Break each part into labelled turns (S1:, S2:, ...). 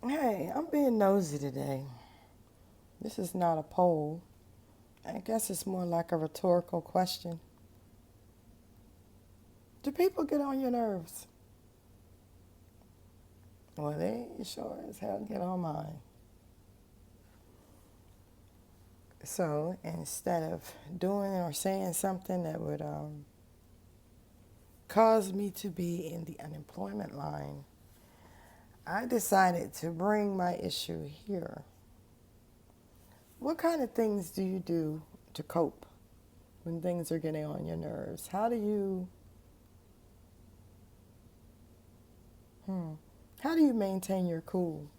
S1: Hey, I'm being nosy today. This is not a poll. I guess it's more like a rhetorical question. Do people get on your nerves? Well, they sure as hell get on mine. So instead of doing or saying something that would cause me to be in the unemployment line, I decided to bring my issue here. What kind of things do you do to cope when things are getting on your nerves? Hmm, how do you maintain your cool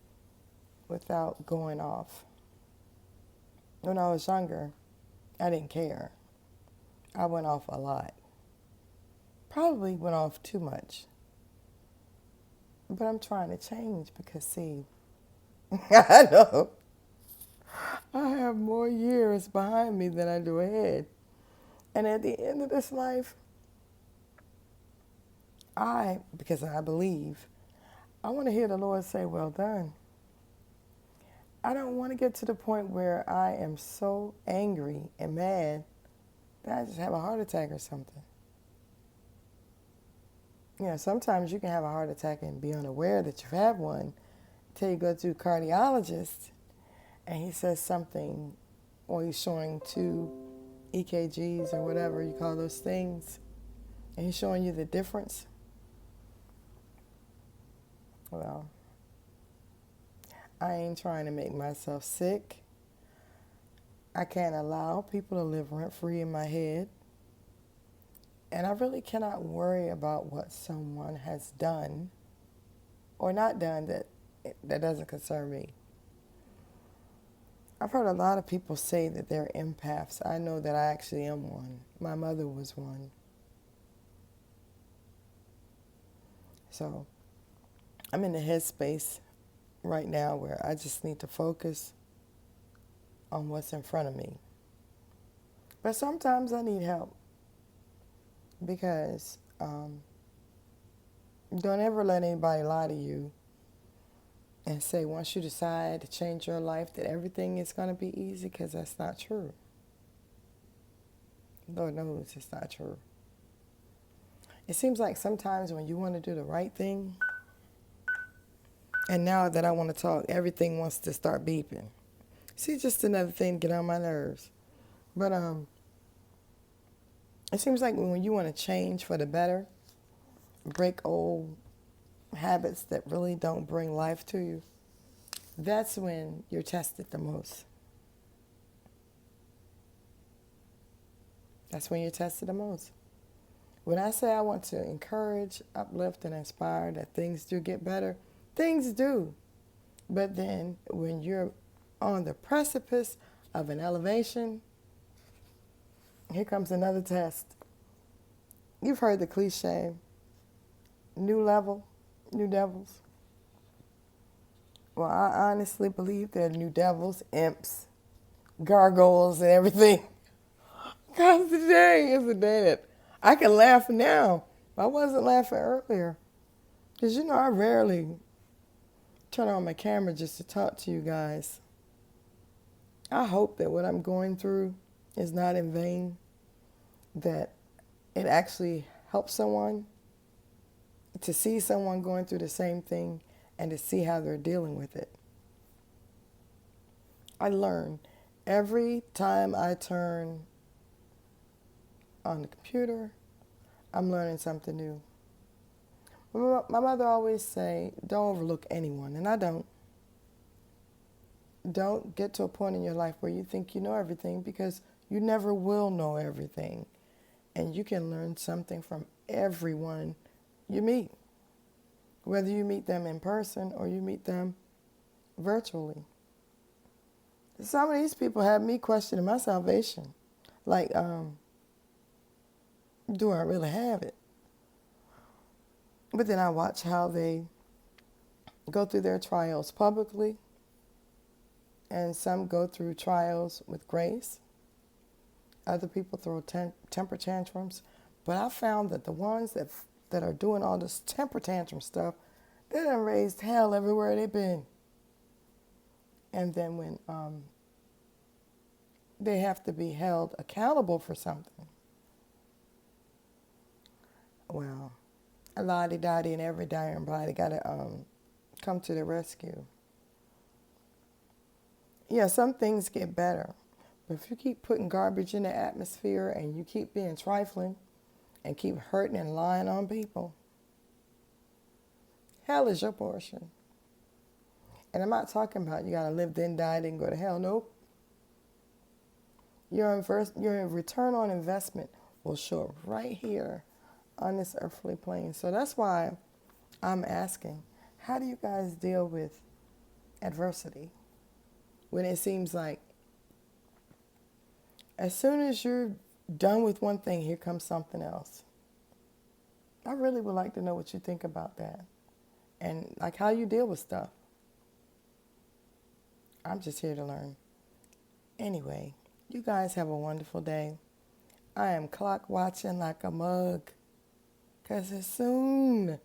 S1: without going off? When I was younger, I didn't care. I went off a lot. Probably went off too much. But I'm trying to change because, see, I know I have more years behind me than I do ahead. And at the end of this life, because I believe, I want to hear the Lord say, well done. I don't want to get to the point where I am so angry and mad that I just have a heart attack or something. Sometimes you can have a heart attack and be unaware that you've had one until you go to a cardiologist and he says something, or he's showing two EKGs or whatever you call those things, and he's showing you the difference. Well, I ain't trying to make myself sick. I can't allow people to live rent free in my head. And I really cannot worry about what someone has done or not done that doesn't concern me. I've heard a lot of people say that they're empaths. I know that I actually am one. My mother was one. So I'm in the headspace right now where I just need to focus on what's in front of me. But sometimes I need help because don't ever let anybody lie to you and say once you decide to change your life that everything is going to be easy, because that's not true. Lord knows it's not true. It seems like sometimes when you want to do the right thing, and now that I want to talk, everything wants to start beeping. See, just another thing to get on my nerves. But it seems like when you want to change for the better, break old habits that really don't bring life to you, that's when you're tested the most. That's when you're tested the most. When I say I want to encourage, uplift, and inspire that things do get better, things do. But then when you're on the precipice of an elevation, here comes another test. You've heard the cliche, new level, new devils. Well, I honestly believe there are new devils, imps, gargoyles, and everything. Because today is a day that I can laugh now. I wasn't laughing earlier. Because I rarely turn on my camera just to talk to you guys. I hope that what I'm going through is not in vain, that it actually helps someone, to see someone going through the same thing and to see how they're dealing with it. I learn every time I turn on the computer, I'm learning something new. My mother always say, don't overlook anyone, and I don't. Don't get to a point in your life where you think you know everything, because you never will know everything. And you can learn something from everyone you meet, whether you meet them in person or you meet them virtually. Some of these people have me questioning my salvation. Like, do I really have it? But then I watch how they go through their trials publicly, and some go through trials with grace. Other people throw temper tantrums. But I found that the ones that are doing all this temper tantrum stuff, they done raised hell everywhere they've been. And then when they have to be held accountable for something, well, a lottie dottie and every dying body got to come to the rescue. Yeah, some things get better. But if you keep putting garbage in the atmosphere and you keep being trifling and keep hurting and lying on people, hell is your portion. And I'm not talking about you got to live, then die, then go to hell. Nope. Your return on investment will show up right here on this earthly plane. So that's why I'm asking, how do you guys deal with adversity when it seems like as soon as you're done with one thing, here comes something else? I really would like to know what you think about that and like how you deal with stuff. I'm just here to learn. Anyway, you guys have a wonderful day. I am clock watching like a mug because as soon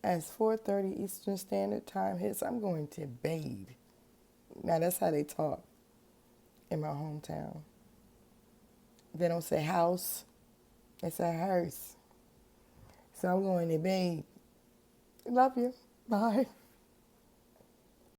S1: as 4:30 Eastern Standard Time hits, I'm going to bathe. Now that's how they talk in my hometown. They don't say house, they say house. So I'm going to bathe. Love you. Bye.